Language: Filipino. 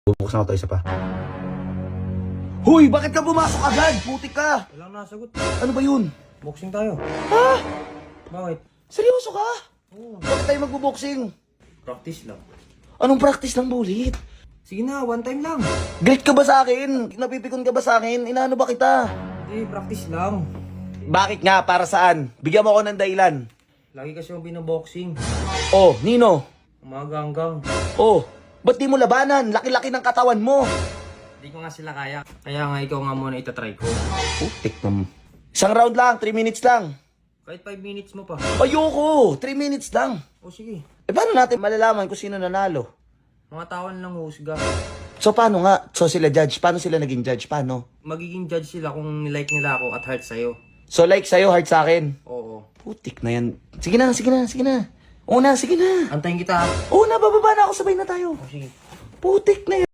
Bubuksan ko to isa pa. Hoy, bakit ka pumasok agad? Putik ka! Walang nasagot. Ano ba yun? Boxing tayo. Ha? Bakit? Seryoso ka? Oo. Bakit tayo magbo-boxing? Practice lang. Anong practice ng bulit? Sige na, one time lang. Galit ka ba sa akin? Napipikon ka ba sa akin? Inaano ba kita? Hindi, practice lang. Bakit nga? Para saan? Bigyan mo ako ng dahilan. Lagi kasi yung binaboxing. Oh, Nino. Umaga hanggang. Oh, ba't di mo labanan? Laki-laki ng katawan mo. Hindi ko nga sila kaya. Kaya nga ikaw nga muna itatry ko. Putik na. Isang round lang, 3 minutes lang. Kahit 5 minutes mo pa. Ayoko, 3 minutes lang. O sige. Eh paano natin malalaman kung sino nanalo? Mga tawan lang husga. So paano nga? So sila judge? Paano sila naging judge? Paano? Magiging judge sila kung nilike nila ako at heart sa'yo. So like sa'yo, hard sa akin? Oo. Putik na yan. Sige na, sige na, sige na. Una, sige na. Antayin kita. Una, bababa na ako, sabay na tayo. O sige. Putik na yan.